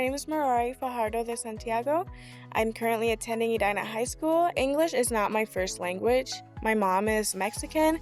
name is Marari Fajardo de Santiago. I'm currently attending Edina High School. English is not my first language. My mom is Mexican,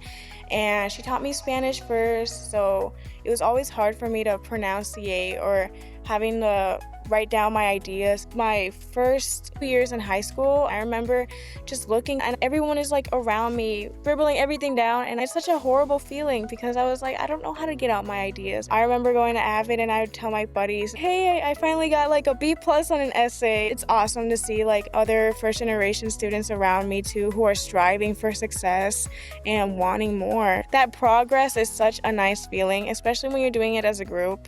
and she taught me Spanish first, so it was always hard for me to pronunciate or having to write down my ideas. My first 2 years in high school, I remember just looking and everyone is like around me, scribbling everything down, and it's such a horrible feeling because I was like, I don't know how to get out my ideas. I remember going to AVID and I would tell my buddies, hey, I finally got like a B+ on an essay. It's awesome to see like other first generation students around me too who are striving for success and wanting more. That progress is such a nice feeling, especially when you're doing it as a group.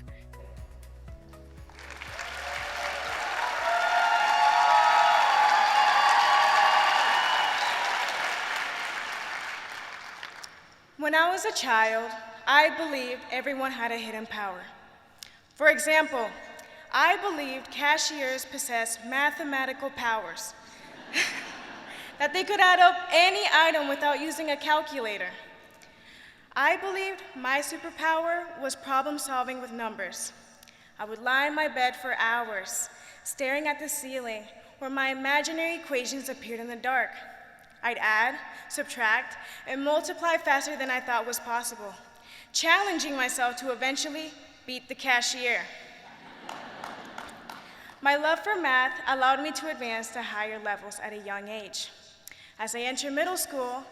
When I was a child, I believed everyone had a hidden power. For example, I believed cashiers possessed mathematical powers, that they could add up any item without using a calculator. I believed my superpower was problem solving with numbers. I would lie in my bed for hours, staring at the ceiling where my imaginary equations appeared in the dark. I'd add, subtract, and multiply faster than I thought was possible, challenging myself to eventually beat the cashier. My love for math allowed me to advance to higher levels at a young age. As I entered middle school,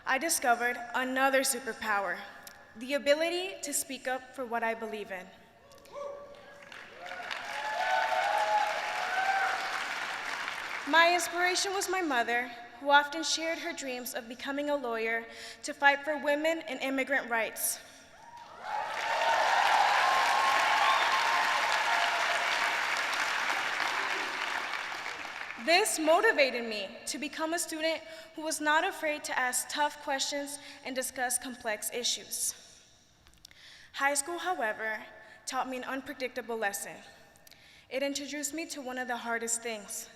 I discovered another superpower, the ability to speak up for what I believe in. My inspiration was my mother, who often shared her dreams of becoming a lawyer to fight for women and immigrant rights. This motivated me to become a student who was not afraid to ask tough questions and discuss complex issues. High school, however, taught me an unpredictable lesson. It introduced me to one of the hardest things,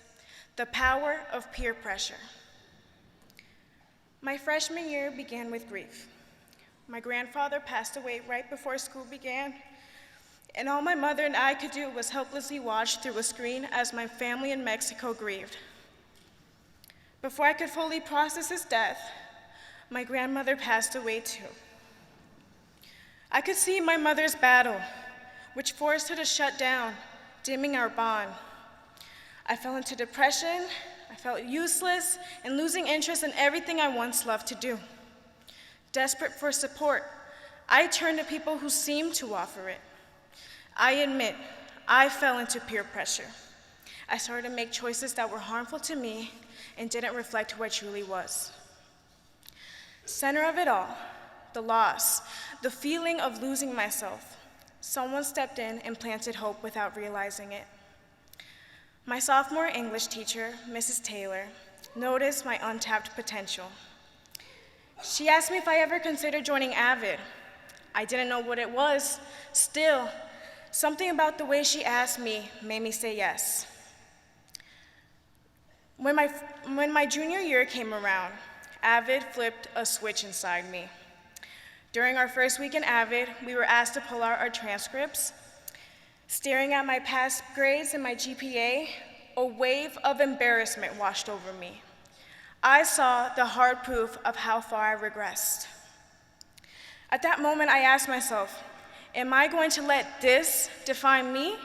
the power of peer pressure. My freshman year began with grief. My grandfather passed away right before school began, and all my mother and I could do was helplessly watch through a screen as my family in Mexico grieved. Before I could fully process his death, my grandmother passed away too. I could see my mother's battle, which forced her to shut down, dimming our bond. I fell into depression, I felt useless and losing interest in everything I once loved to do. Desperate for support, I turned to people who seemed to offer it. I admit, I fell into peer pressure. I started to make choices that were harmful to me and didn't reflect who I truly was. Center of it all, the loss, the feeling of losing myself. Someone stepped in and planted hope without realizing it. My sophomore English teacher, Mrs. Taylor, noticed my untapped potential. She asked me if I ever considered joining AVID. I didn't know what it was. Still, something about the way she asked me made me say yes. When my junior year came around, AVID flipped a switch inside me. During our first week in AVID, we were asked to pull out our transcripts. Staring at my past grades and my GPA, a wave of embarrassment washed over me. I saw the hard proof of how far I regressed. At that moment, I asked myself, am I going to let this define me?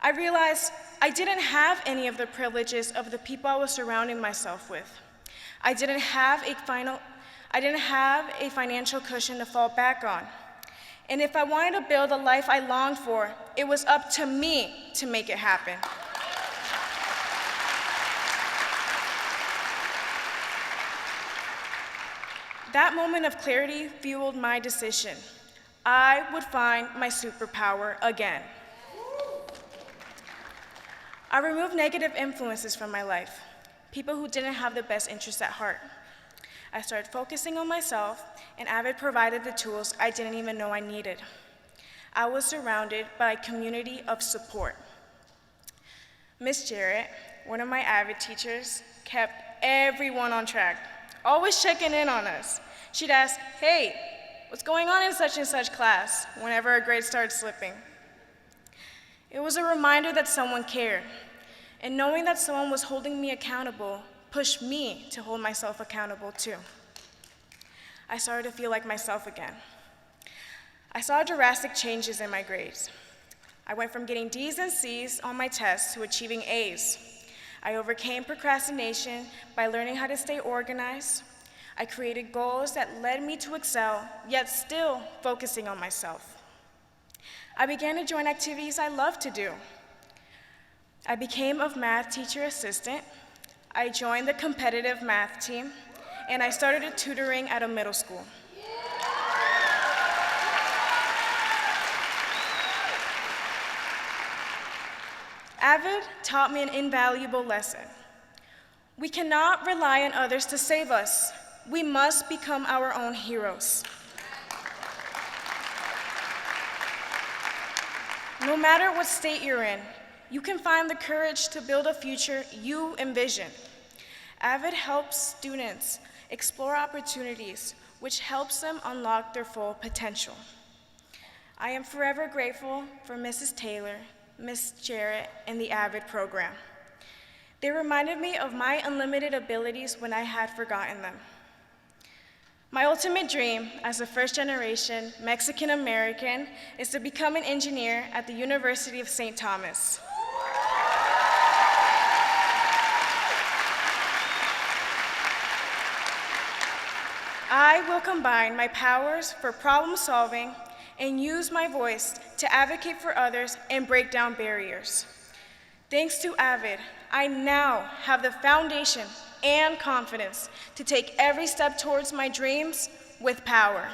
I realized I didn't have any of the privileges of the people I was surrounding myself with. I didn't have a financial cushion to fall back on. And if I wanted to build a life I longed for, it was up to me to make it happen. That moment of clarity fueled my decision. I would find my superpower again. I removed negative influences from my life, people who didn't have the best interests at heart. I started focusing on myself, and AVID provided the tools I didn't even know I needed. I was surrounded by a community of support. Miss Jarrett, one of my AVID teachers, kept everyone on track, always checking in on us. She'd ask, hey, what's going on in such and such class, whenever our grades started slipping. It was a reminder that someone cared, and knowing that someone was holding me accountable pushed me to hold myself accountable too. I started to feel like myself again. I saw drastic changes in my grades. I went from getting D's and C's on my tests to achieving A's. I overcame procrastination by learning how to stay organized. I created goals that led me to excel, yet still focusing on myself. I began to join activities I love to do. I became a math teacher assistant. I joined the competitive math team, and I started tutoring at a middle school. AVID taught me an invaluable lesson. We cannot rely on others to save us. We must become our own heroes. No matter what state you're in, you can find the courage to build a future you envision. AVID helps students explore opportunities, which helps them unlock their full potential. I am forever grateful for Mrs. Taylor, Ms. Jarrett, and the AVID program. They reminded me of my unlimited abilities when I had forgotten them. My ultimate dream as a first-generation Mexican-American is to become an engineer at the University of St. Thomas. I will combine my powers for problem solving and use my voice to advocate for others and break down barriers. Thanks to AVID, I now have the foundation and confidence to take every step towards my dreams with power.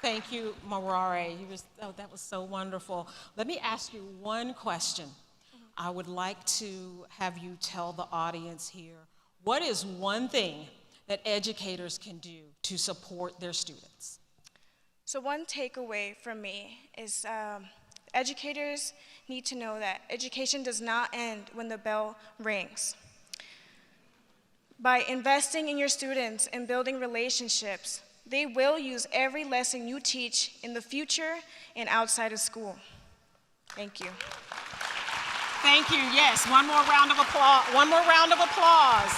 Thank you, Marari. That was so wonderful. Let me ask you one question. I would like to have you tell the audience here, what is one thing that educators can do to support their students? So one takeaway from me is educators need to know that education does not end when the bell rings. By investing in your students and building relationships, they will use every lesson you teach in the future and outside of school. Thank you. Thank you. Yes, one more round of applause.